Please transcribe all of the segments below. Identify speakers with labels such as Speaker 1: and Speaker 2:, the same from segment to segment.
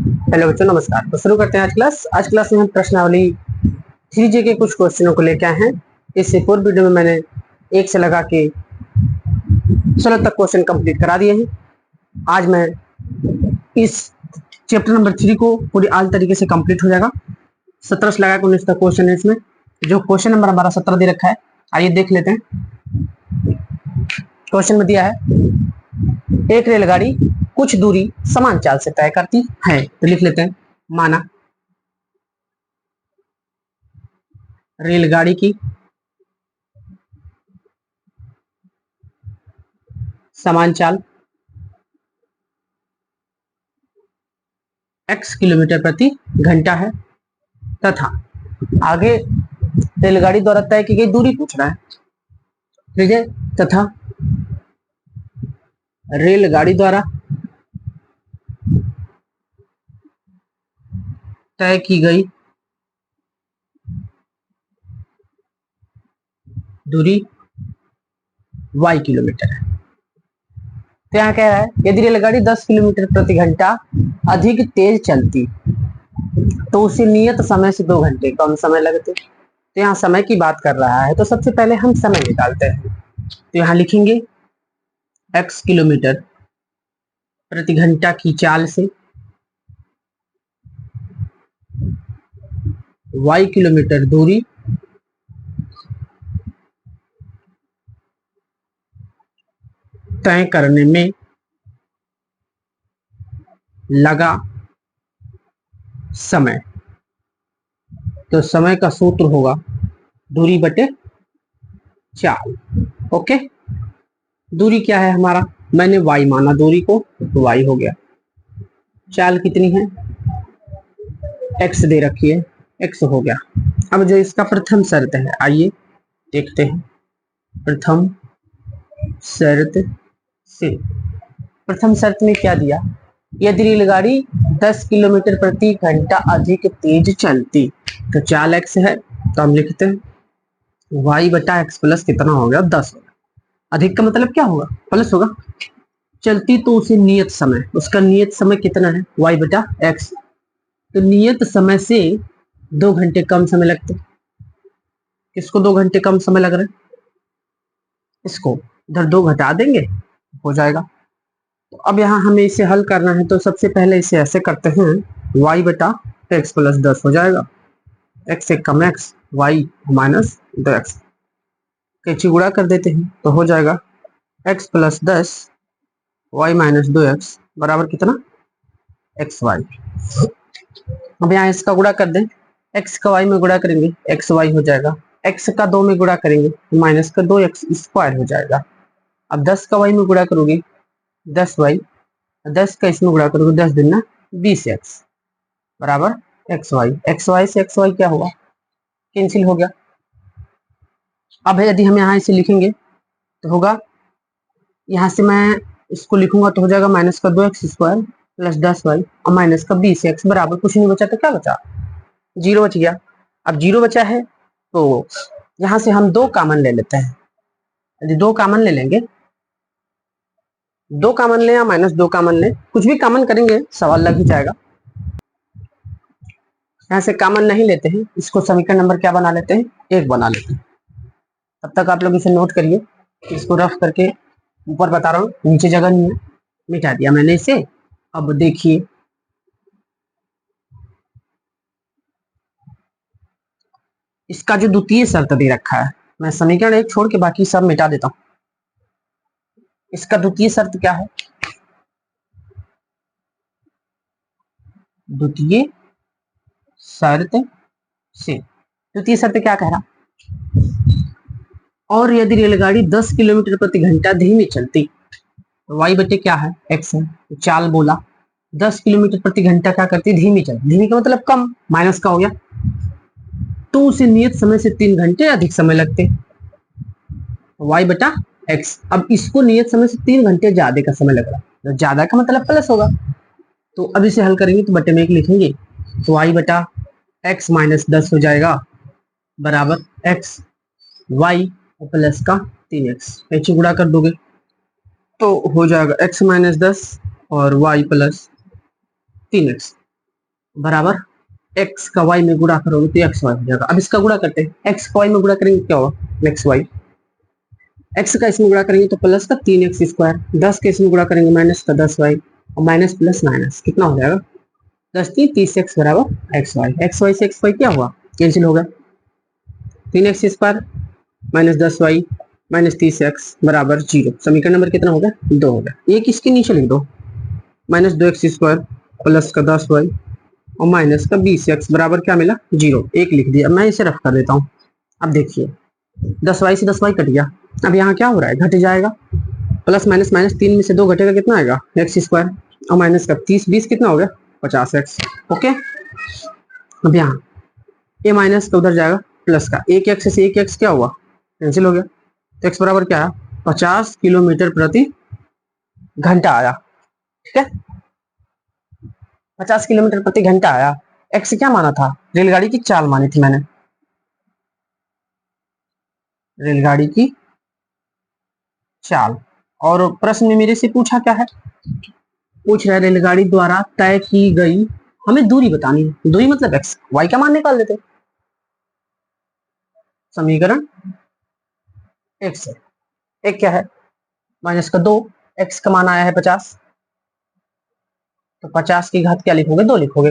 Speaker 1: Hello बच्चों, नमस्कार। तो शुरू करते हैं आज क्लास में हम प्रश्नावली 3J के कुछ क्वेश्चनों को लेकर आए हैं। इससे पूर्व वीडियो में मैंने 1 से लगा के 16 तक क्वेश्चन कंप्लीट करा दिए हैं। आज मैं इस चैप्टर नंबर 3 को पूरी आल तरीके से कंप्लीट हो जाएगा। 17 से लगा के 19 तक क्वेश्चन है इसमें। जो क्वेश्चन नंबर हमारा 17 दे रखा है, आइए देख लेते हैं। क्वेश्चन में दिया है एक रेलगाड़ी कुछ दूरी समान चाल से तय करती है। तो लिख लेते हैं, माना रेलगाड़ी की समान चाल x किलोमीटर प्रति घंटा है तथा आगे रेलगाड़ी द्वारा तय की गई दूरी पूछ रहा है। ठीक है, तथा रेलगाड़ी द्वारा तय की गई दूरी y किलोमीटर है। तो यहाँ कह रहा है यदि रेलगाड़ी 10 किलोमीटर प्रति घंटा अधिक तेज चलती तो उसे नियत समय से 2 घंटे कम समय लगते। तो यहाँ समय की बात कर रहा है, तो सबसे पहले हम समय निकालते हैं। तो यहाँ लिखेंगे x किलोमीटर प्रति घंटा की चाल से y किलोमीटर दूरी तय करने में लगा समय। तो समय का सूत्र होगा दूरी बटे चाल। ओके, दूरी क्या है हमारा, मैंने y माना दूरी को, तो y हो गया। चाल कितनी है, x दे रखी है, x हो गया। अब जो इसका प्रथम शर्त है, आइए देखते हैं। प्रथम शर्त से प्रथम शर्त में क्या दिया, यदि रेलगाड़ी 10 किलोमीटर प्रति घंटा अधिक तेज चलती तो चाल x है। तो हम लिखते हैं y बटा x प्लस कितना हो गया, 10 होगा। अधिक का मतलब क्या होगा, प्लस होगा। चलती तो उसे नियत समय, उसका नियत समय कितना है, y बटा x। तो नियत समय से 2 घंटे कम समय लगते। किसको 2 घंटे कम समय लग रहा है, इसको इधर 2 घटा देंगे हो जाएगा। तो अब यहाँ हमें इसे हल करना है, तो सबसे पहले इसे ऐसे करते हैं, y बटा x प्लस 10 हो जाएगा। x से कम x, y माइनस 2x कैची गुणा कर देते हैं तो हो जाएगा x plus 10 y minus 2x बराबर कितना, xy। अब यहाँ इसका गुणा कर दें, x का y में गुणा करेंगे xy हो जाएगा, x का 2 में गुणा करेंगे माइनस का 2x स्क्वायर हो जाएगा। अब 10 का y में गुणा करोगे 10y, 10 का इसमें गुणा करोगे 10 दूना 20x बराबर xy। xy से xy क्या होगा, कैंसिल हो गया। अब यदि हम यहाँ इसे लिखेंगे तो होगा, यहाँ से मैं इसको लिखूंगा तो हो जाएगा माइनस का 2x स्क्वायर प्लस 10y और माइनस का 20x बराबर कुछ नहीं बचा, तो क्या बचा, 0 बच गया। अब 0 बचा है तो यहाँ से हम 2 कॉमन ले लेते हैं। यदि 2 कॉमन ले लेंगे, 2 कॉमन ले या माइनस 2 कॉमन ले, कुछ भी कॉमन करेंगे सवाल लग ही जाएगा। यहाँ से कॉमन नहीं लेते हैं, इसको समीकरण नंबर क्या बना लेते हैं, 1 बना लेते हैं। तब तक आप लोग इसे नोट करिए, इसको रफ करके ऊपर बता रहा हूँ, नीचे जगह नहीं है, मिटा दिया मैंने इसे। अब देखिए इसका जो द्वितीय शर्त दे रखा है, मैं समीकरण 1 छोड़ के बाकी सब मिटा देता हूँ। इसका द्वितीय शर्त क्या है, द्वितीय शर्त से द्वितीय शर्त क्या कह रहा, और यदि रेलगाड़ी 10 किलोमीटर प्रति घंटा धीमी चलती तो y बटे क्या है, x है। तो चाल बोला 10 किलोमीटर प्रति घंटा क्या करती, धीमी चलती, धीमी का मतलब कम, माइनस का हो गया, तो उसे नियत समय से 3 घंटे अधिक समय लगते, y बटा x। अब इसको नियत समय से 3 घंटे ज्यादा का समय लग रहा है, तो ज्यादा का मतलब प्लस होगा। तो अब इसे हल करेंगे तो बटे में 1 लिखेंगे, तो y बटा x माइनस 10 हो जाएगा बराबर x y प्लस का 3x, ऐसे गुणा कर दोगे तो हो जाएगा x माइनस 10 और y प्लस 3x। बराबर एक्स का वाई में गुणा करोगे तो एक्स वाई हो जाएगा। अब इसका गुणा करते हैं, एक्स का वाई में गुणा करेंगे क्या होगा, एक्स वाई। एक्स का इसमें गुणा करेंगे तो प्लस का 3x स्क्वायर, 10 के इसमें गुणा करेंगे माइनस का 10y, और माइनस प्लस माइनस कितना हो जाएगा, 10×3 = 30x बराबर एक्स वाई। एक्स वाई से एक्स वाई क्या हुआ, कैंसिल हो गया, 3x square minus 10y minus 30x बराबर 0। समीकरण नंबर कितना हो गया, 2 हो गया। एक इसके नीचे लिख दो, माइनस 2x स्क्वायर प्लस का 10y और माइनस का 20x बराबर क्या मिला, 0। एक लिख दिया, मैं इसे रफ कर देता हूँ। अब देखिए 10y से 10y कट गया, अब यहाँ क्या हो रहा है, घट जाएगा, प्लस माइनस माइनस 3 में से 2 घटेगा कितना आएगा, एक्स स्क्वायर, और माइनस का 30 20 कितना हो गया, 50x। ओके, अब यहाँ ए माइनस का उधर जाएगा प्लस का, एक एक्स से एक एक्स क्या हुआ, कैंसिल हो गया, तो एक्स बराबर क्या है, 50 किलोमीटर प्रति घंटा आया। ठीक है, 50 किलोमीटर प्रति घंटा आया। एक्स क्या माना था, रेलगाड़ी की चाल मानी थी मैंने, रेलगाड़ी की चाल। और प्रश्न में मेरे से पूछा क्या है, पूछ रहा है रेलगाड़ी द्वारा तय की गई, हमें दूरी बतानी है, दूरी मतलब एक्स, वाई का मान निकाल देते, समीकरण एक्स है, एक क्या है माइनस का 2, एक्स का मान आया है 50, तो 50 की घात क्या लिखोगे, 2 लिखोगे,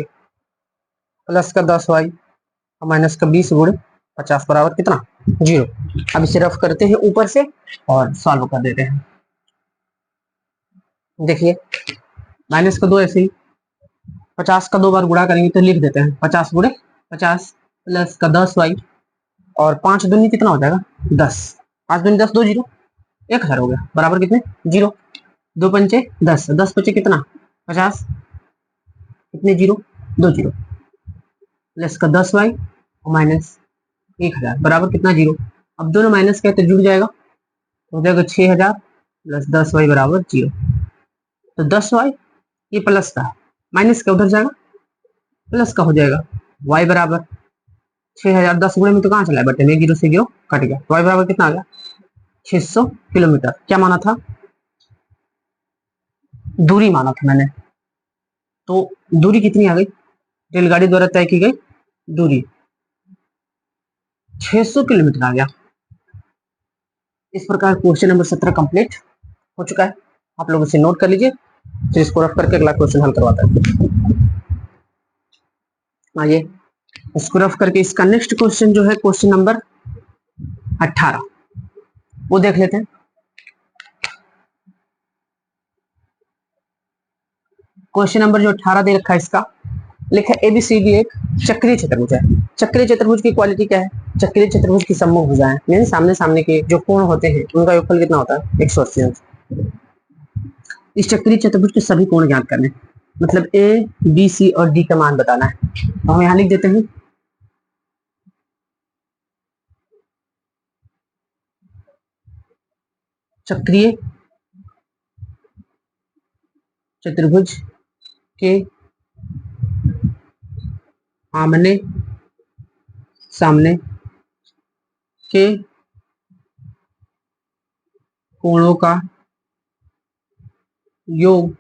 Speaker 1: प्लस का 10y और माइनस का 20 गुणे 50 बराबर कितना, 0। अब इसे रफ करते हैं ऊपर से और सॉल्व कर देते हैं। देखिए माइनस का 2 ऐसे ही, 50 का 2 बार गुणा करेंगे तो लिख देते हैं 50 गुणे 50 प्लस का 10y और 5 दूनी कितना हो जाएगा, 10, 5 दूनी 10, 2 0, 1000 हो गया बराबर कितने, 0। 2 पंचे 10, 10 पचे कितना 50, कितने 0, 2 0, प्लस का 10y और माइनस 1000 बराबर कितना, 0। अब दोनों माइनस का तो जुड़ जाएगा, हो जाएगा 6000 प्लस 10y बराबर 0। तो 10y ये प्लस का, माइनस का उधर जाएगा प्लस का हो जाएगा, y बराबर 6000, 10 गुणे में तो कहाँ चला है बटे में, 0 से 0 कट गया, तो y बराबर कितना आ गया, 600 किलोमीटर। क्या माना था, दूरी माना था मैंने, तो दूरी कितनी आ गई, रेलगाड़ी द्वारा तय की गई दूरी 600 किलोमीटर आ गया। इस प्रकार क्वेश्चन नंबर 17 कंप्लीट हो चुका है, आप लोग इसे नोट कर लीजिए, फिर इसको रफ करके अगला क्वेश्चन हल करवाता है। आइए इसको रफ करके इसका नेक्स्ट क्वेश्चन जो है क्वेश्चन नंबर 18 वो देख लेते हैं। क्वेश्चन नंबर जो 18 दे रखा है इसका लिखा एबीसीडी एक चक्रीय चतुर्भुज है। चक्रीय चतुर्भुज की क्वालिटी क्या है, चक्रीय चतुर्भुज की सम्मुख भुजाएं यानी सामने सामने के जो कोण होते हैं उनका योगफल कितना होता है, 180 अंश। इस चक्रीय चतुर्भुज के सभी कोण ज्ञात करने, मतलब ए बी सी और डी का मान बताना है, तो हम यहाँ लिख देते हैं चक्रीय चतुर्भुज के आमने सामने के कोणों का योग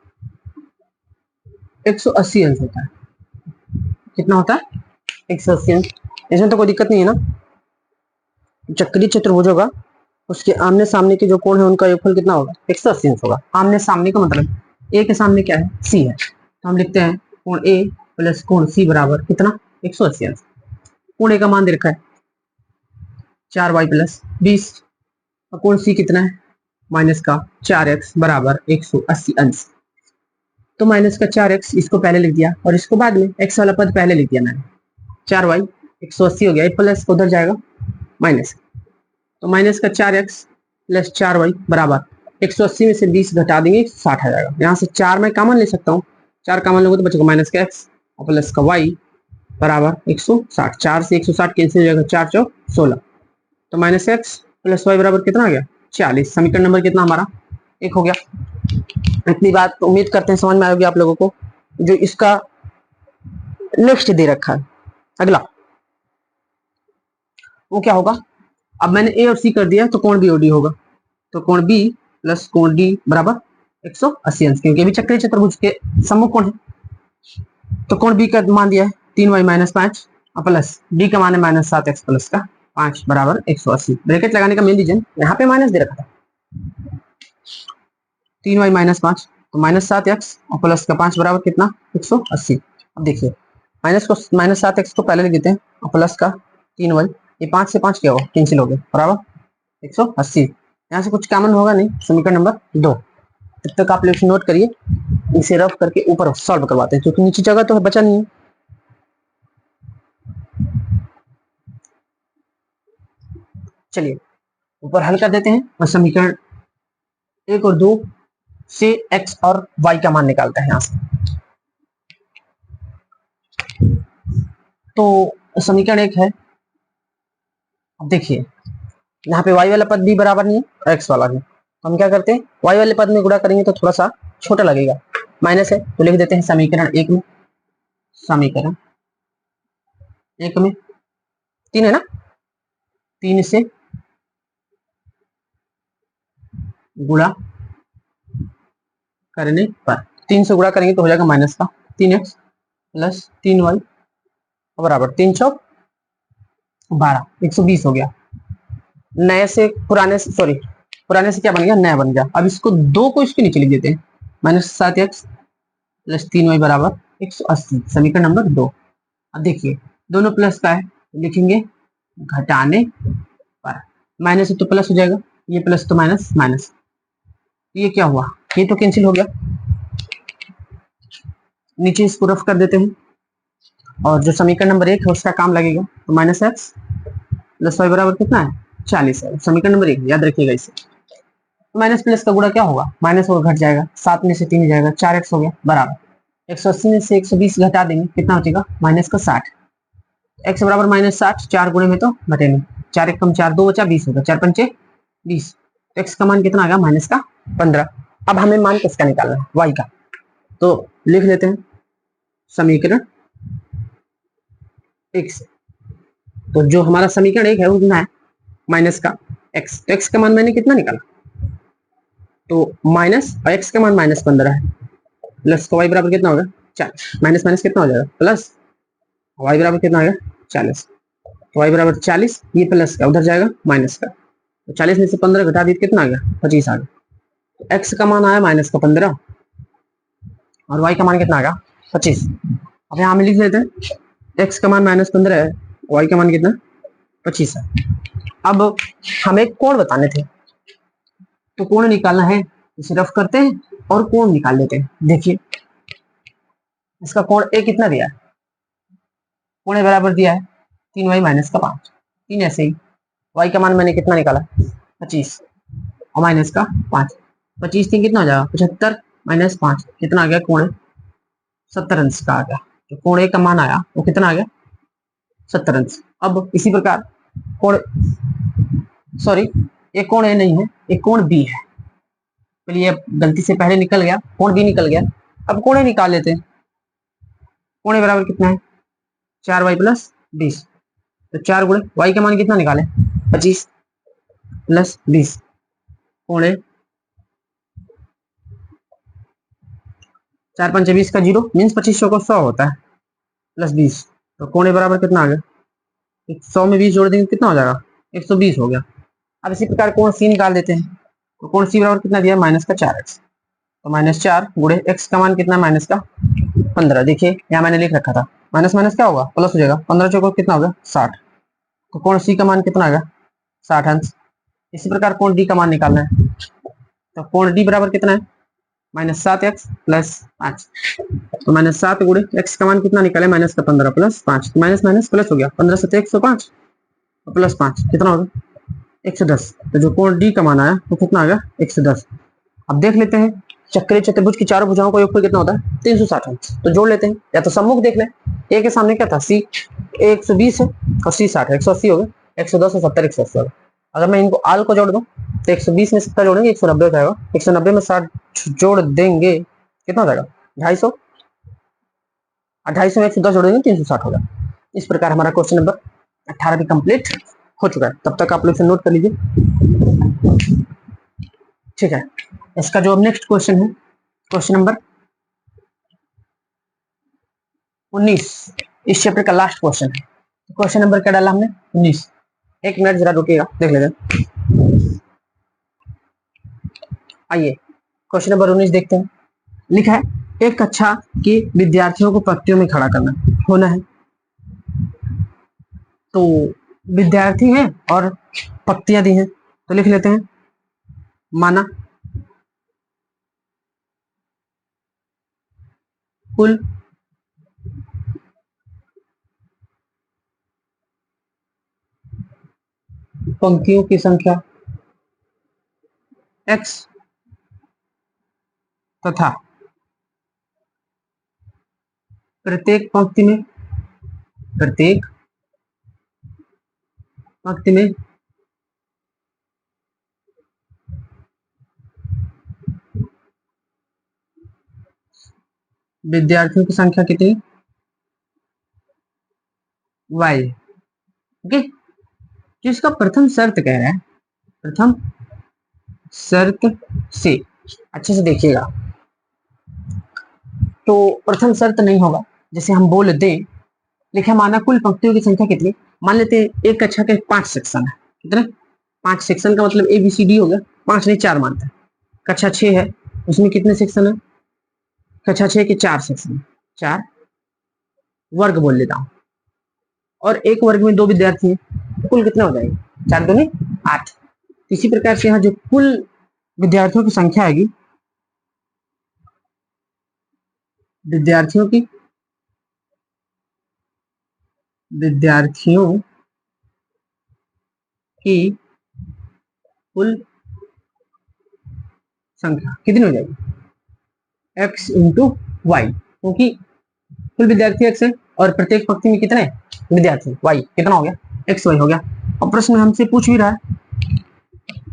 Speaker 1: 180 अंश होता है। कितना होता है, 180 अंश। इसमें तो कोई दिक्कत नहीं है ना, चक्रीय चतुर्भुज होगा उसके आमने सामने के जो कोण है उनका योगफल कितना होगा, 180 अंश होगा। आमने सामने का मतलब ए के सामने क्या है, सी है, तो हम लिखते हैं कोण ए प्लस कोण सी बराबर कितना, 180 अंश। कोण ए का मान दे रखा है 4y प्लस 20 और कोण सी कितना है माइनस का 4x बराबर 180 अंश। तो माइनस का 4x इसको पहले लिख दिया और इसको बाद में, x वाला पद पहले लिख दिया मैंने, 4y 180 हो गया, प्लस उधर जाएगा माइनस, तो माइनस का 4x प्लस 4y बराबर 180 में से 20 घटा देंगे 60 आ जाएगा। यहाँ से 4 मैं कॉमन ले सकता हूँ, 4 कॉमन लोगे तो बचेगा माइनस का x और प्लस का y बराबर 160, 4 से 160 कैंसिल हो जाएगा, 4 चौक 16, तो माइनस एक्स प्लस वाई बराबर कितना आ गया, 40। समीकरण नंबर कितना हमारा, 1 हो गया। इतनी बात तो उम्मीद करते हैं समझ में आएगी आप लोगों को। जो इसका नेक्स्ट दे रखा है अगला वो क्या होगा, अब मैंने ए और सी कर दिया तो कोण बी और डी होगा, तो कोण बी प्लस कोण डी बराबर 180 अंश, क्योंकि अभी चक्रीय चतुर्भुज के सम्मुख कोण है। तो कोण बी का मान दिया है 3y-5 और प्लस डी का मान है -7x प्लस का 5 बराबर 180। ब्रैकेट लगाने का मेन रीजन यहाँ पे माइनस दे रखा था 3y-5 तो -7x और प्लस का 5 बराबर कितना 180। अब देखिए -7x को पहले लिख देते हैं और प्लस का 3y, ये 5 से 5 क्या होगा कैंसिल हो गया बराबर 180। यहाँ से कुछ कॉमन होगा नहीं, समीकरण नंबर 2। तब तक आप लोग नोट करिए, इसे रफ करके ऊपर सॉल्व करवाते हैं क्योंकि नीचे जगह तो बचा नहीं है। चलिए ऊपर हल कर देते हैं और समीकरण 1 और 2 से x और y का मान निकालते हैं यहाँ से। तो समीकरण 1 है, अब देखिए यहाँ पे y वाला पद भी बराबर नहीं है x वाला भी, तो हम क्या करते हैं y वाले पद में गुणा करेंगे तो थोड़ा सा छोटा लगेगा, माइनस है तो लिख देते हैं समीकरण 1 में, समीकरण 1 में 3 है ना, 3 से गुणा करने पर 3 से गुणा करेंगे तो हो जाएगा माइनस का 3x प्लस 3y बराबर 3 चौक 12 120 हो गया। नए से पुराने से पुराने से क्या बन गया नया बन गया। अब इसको 2 को इसके नीचे लिख देते हैं -7x प्लस 3y बराबर 180, समीकरण नंबर 2। अब देखिए दोनों प्लस का है तो लिखेंगे घटाने पर, माइनस है तो प्लस हो जाएगा, ये प्लस तो माइनस माइनस, ये क्या हुआ ये तो कैंसिल हो गया। नीचे इसको रफ कर देते हैं और जो समीकरण नंबर 1 है उसका काम लगेगा, तो -x प्लस y बराबर कितना है 40 है, समीकरण नंबर 1 याद रखिएगा इसे। तो माइनस प्लस का गुणा क्या होगा माइनस और घट जाएगा, 7 में से 3 जाएगा 4x हो गया बराबर 180 में से 120 घटा देंगे कितना हो जाएगा -60, x बराबर -60, 4 गुणे में तो घटे नहीं, 4 1 कम 4 2 बचा 20 होगा, 4 पंचे 20, तो x का मान कितना आ गया -15। अब हमें मान किसका निकालना है y का, तो लिख लेते हैं समीकरण 1 से। तो जो हमारा समीकरण 1 है वो कितना है माइनस का x, तो x का मान मैंने कितना निकाला तो माइनस और x का मान -15 है, प्लस का y बराबर कितना होगा 40, माइनस माइनस कितना हो जाएगा प्लस, y बराबर कितना आएगा 40, तो y बराबर 40, ये प्लस का उधर जाएगा माइनस का, तो 40 में से 15 घटा दी कितना आ गया 25 आ गया, तो x का मान आया -15 और y का मान कितना आ गया 25। अब यहाँ में लिख देते हैं x का मान -15 है, y का मान कितना 25 है। अब हमें कोण बताने थे तो कोण निकालना है, इसे रफ करते हैं और कोण निकाल लेते हैं। देखिए इसका कोण ए कितना दिया है, कोण ए बराबर दिया है 3y-5, 3 ऐसे ही, y का मान मैंने कितना निकाला 25 और माइनस का 5, 25 3 कितना हो जाएगा 75 -5 कितना आ गया कोण 70 अंश का आ गया, तो कोण ए का मान आया वो कितना आ गया 70 अंश। अब इसी प्रकार कोण एक कोण ए नहीं है, एक कोण बी है, चलिए गलती से पहले निकल गया कोण बी निकल गया, अब कोण ए निकाल लेते हैं। कोण ए बराबर कितना है 4y प्लस 20, तो 4 गुणे y का मान कितना निकाले 25 प्लस 20, कोण ए 4 5 20 का 0 मीन्स 2500 को 100 होता है प्लस 20, तो कोण ए बराबर कितना आ गया 100 में 20 जोड़ देंगे कितना हो जाएगा 120 हो गया। अब इसी प्रकार कोण सी निकाल देते हैं, तो कोण सी बराबर कितना दिया माइनस का 4x, तो -4 गुणे x का मान कितना माइनस का 15, देखिए यहाँ मैंने लिख रखा था माइनस माइनस क्या होगा प्लस हो जाएगा, 15 चौको कितना होगा 60, तो कोण सी का मान कितना आ गया 60 अंश। इसी प्रकार कोण डी का मान निकालना है, तो कोण डी बराबर कितना है -7x प्लस 5, तो -7 गुणे x का मान कितना निकाले माइनस का 15 प्लस 5, तो माइनस माइनस प्लस हो गया 15 से 105 प्लस 5 कितना होगा 110, तो जो कोण डी का मान आया वो कितना आ गया 110। अब देख लेते हैं चक्रीय चतुर्भुज की चारों भुजाओं का योगफल कितना होता है 360 अंश, तो जोड़ लेते हैं, या तो सम्मुख देख लें, ए के सामने क्या था सी 120 है और सी 60 है 180 हो गया, 110 और 70 180 होगा। अगर मैं इनको आल को जोड़ दूं तो 120 में 70 जोड़ेंगे 190 हो जाएगा, 190 में 60 जोड़ देंगे कितना हो जाएगा 250, 250 में 110 जोड़ देंगे 360 होगा। इस प्रकार हमारा क्वेश्चन नंबर 18 भी कंप्लीट हो चुका है। तब तक आप लोग इसे नोट कर लीजिए, ठीक है। इसका जो नेक्स्ट क्वेश्चन है क्वेश्चन नंबर 19 इस चैप्टर का लास्ट क्वेश्चन है। क्वेश्चन नंबर क्या डाला हमने? 19। एक मिनट जरा रुकिएगा, देख लेते हैं। आइए क्वेश्चन नंबर 19 देखते हैं। लिखा है एक कक्षा के विद्यार्थियों को पंक्तियों में खड़ा करना होना है। तो विद्यार्थी हैं और पंक्तियां दी हैं, तो लिख लेते हैं। माना कुल पंक्तियों की संख्या x तथा प्रत्येक पंक्ति में विद्यार्थियों की संख्या कितनी? y। ओके, जो इसका प्रथम शर्त कह रहा है, प्रथम शर्त से अच्छे से देखिएगा। तो प्रथम शर्त नहीं होगा, जैसे हम बोल दें, लिखा माना कुल पंक्तियों की संख्या कितनी। मान लेते हैं एक कक्षा के 5 सेक्शन है। कितने? 5 सेक्शन का मतलब ABCD हो गया, 5 नहीं 4 मानते हैं। कक्षा 6 है, उसमें कितने सेक्शन है? कक्षा 6 के 4 सेक्शन, 4 वर्ग बोल लेता हूँ, और एक वर्ग में 2 विद्यार्थी हैं, तो कुल कितना हो जाएगा? 4 दूनी 8। इसी प्रकार से यहाँ जो कुल विद्यार्थियों की संख्या आएगी, विद्यार्थियों की कुल संख्या कितनी हो जाएगी? x इंटू वाई, क्योंकि कुल विद्यार्थी x है और प्रत्येक पंक्ति में कितने विद्यार्थी y, कितना हो गया? x y हो गया। और प्रश्न हमसे पूछ भी रहा है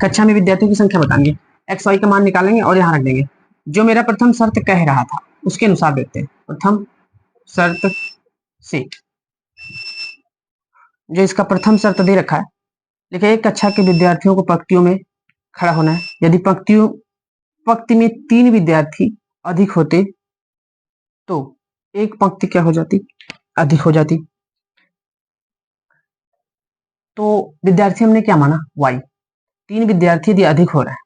Speaker 1: कक्षा में विद्यार्थियों की संख्या बताएंगे, x y का मान निकालेंगे और यहाँ रख देंगे। जो मेरा प्रथम शर्त कह रहा था उसके अनुसार देखते हैं। प्रथम शर्त से जो इसका प्रथम शर्त दे रखा है, देखिए एक कक्षा के विद्यार्थियों को पंक्तियों में खड़ा होना है। यदि पंक्ति में 3 विद्यार्थी अधिक होते तो एक पंक्ति क्या हो जाती? अधिक हो जाती। तो विद्यार्थी हमने क्या माना? y। 3 विद्यार्थी यदि अधिक हो रहा है,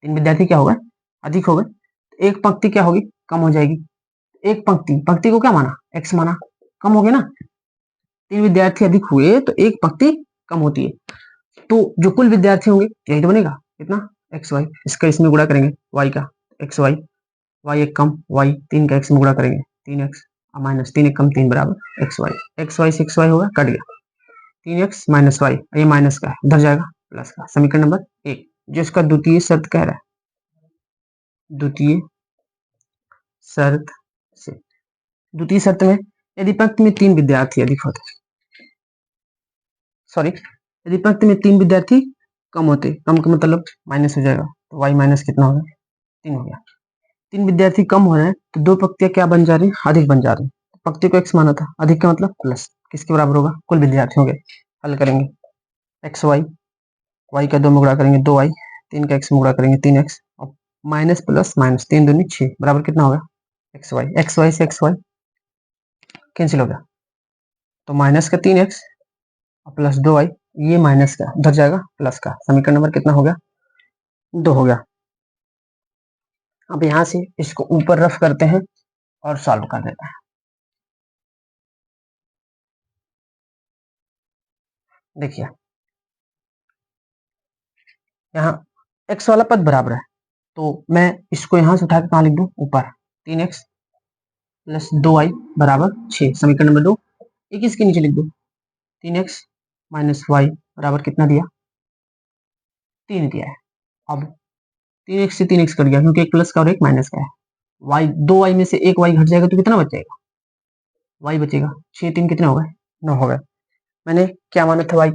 Speaker 1: 3 विद्यार्थी क्या हो गए? अधिक हो गए। एक पंक्ति क्या होगी? कम हो जाएगी। एक पंक्ति को क्या माना? x माना, कम हो गया ना। 3 विद्यार्थी अधिक हुए तो एक पंक्ति कम होती है। तो जो कुल विद्यार्थी होंगे यही तो बनेगा, कितना? X Y. इसका इसमें गुणा करेंगे y का, एक्स वाई, वाई एक कम, y 3 का x में गुणा करेंगे, 3x माइनस 3 एक कम 3 बराबर एक्स वाई से एक्स वाई होगा, कट गया। 3x माइनस वाई, ये माइनस का है, उधर जाएगा प्लस का। समीकरण नंबर 1 जो इसका द्वितीय शर्त कह रहा है, द्वितीय शर्त से, द्वितीय शर्त में यदि पंक्ति में 3 विद्यार्थी अधिक होते, सॉरी, यदि पंक्ति में 3 विद्यार्थी कम होते, कम का मतलब माइनस हो जाएगा, तो y माइनस कितना होगा? 3 हो गया। 3 विद्यार्थी कम हो रहे हैं तो 2 पंक्तियां क्या बन जा रही? अधिक बन जा रही। पंक्ति को x माना था, अधिक का मतलब प्लस, किसके बराबर होगा? कुल विद्यार्थियों के। हल करेंगे एक्स वाई, वाई का 2 में गुणा करेंगे 2y, 3 का x में गुणा करेंगे 3x, और माइनस प्लस माइनस 3 दूनी 6 बराबर कितना होगा? एक्स वाई से एक्स वाई कैंसिल हो गया, तो माइनस का 3x और प्लस 2y, ये माइनस का उधर जाएगा प्लस का। समीकरण नंबर कितना हो गया? 2 हो गया। अब यहां से इसको ऊपर रफ करते हैं और सॉल्व कर देते हैं। देखिए यहाँ x वाला पद बराबर है, तो मैं इसको यहां से उठा के कहां लिख दूं? ऊपर। 3x प्लस 2y बराबर 6, समीकरण नंबर 2। एक इसके नीचे लिख दो, 3x माइनस वाई बराबर कितना दिया? 3 दिया है। अब 3x से 3x कट गया, क्योंकि एक प्लस का और एक माइनस का है। y, 2y में से एक y घट जाएगा तो कितना बचेगा? y बचेगा। 6 3 कितने हो गए? 9 हो गए। मैंने क्या माना था? y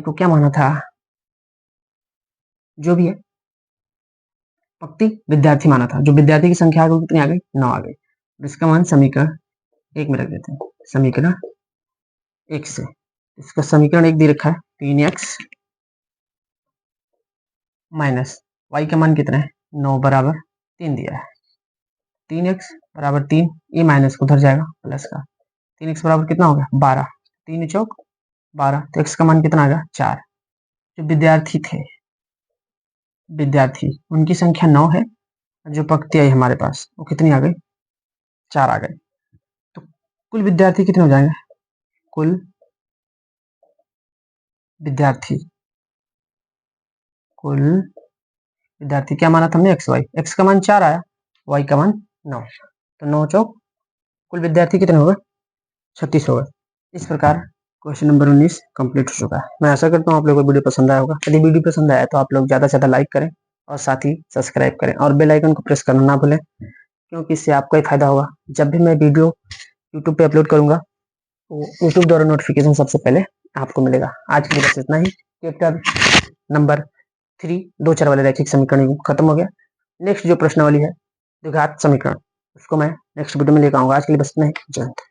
Speaker 1: को क्या माना था? जो भी है पंक्ति विद्यार्थी माना था। जो विद्यार्थी की संख्या आ गई कितनी आ गई? 9 आ गई। इसका मान समीकरण 1 में रख देते हैं। समीकरण 1 से इसका समीकरण 1 दे रखा है, 3x माइनस वाई का मान कितना है? 9 बराबर 3 दिया है। 3x बराबर 3, ये माइनस को उधर जाएगा प्लस का, 3x बराबर कितना हो गया 12, 3 चौक 12, तो x का मान कितना आ गया 4। जो विद्यार्थी थे, विद्यार्थी उनकी संख्या 9 है, जो पंक्ति आई हमारे पास वो कितनी आ गई 4 आ गई। तो कुल विद्यार्थी कितने हो जाएंगे, कुल विद्यार्थी, कुल विद्यार्थी क्या माना था हमने एक्स वाई, एक्स का मान 4 आया, वाई का मान 9, तो 9 चौक कुल विद्यार्थी कितने हो गए 36 हो गए। इस प्रकार क्वेश्चन नंबर 19 कंप्लीट हो चुका है। मैं आशा करता हूँ आप लोगों को वीडियो पसंद आया होगा। यदि वीडियो पसंद आया तो आप लोग ज़्यादा से ज़्यादा लाइक करें और साथ ही सब्सक्राइब करें और बेल आइकन को प्रेस करना ना भूलें, क्योंकि इससे आपका ही फायदा होगा। जब भी मैं वीडियो यूट्यूब पे अपलोड करूंगा तो यूट्यूब द्वारा नोटिफिकेशन सबसे पहले आपको मिलेगा। आज के लिए बस इतना ही। चैप्टर नंबर 3 2 4 वाले रैखिक समीकरण खत्म हो गया। नेक्स्ट जो प्रश्नावली है द्विघात समीकरण, उसको मैं नेक्स्ट वीडियो में लेकर आऊंगा। आज के लिए बस इतना ही। जय हिंद।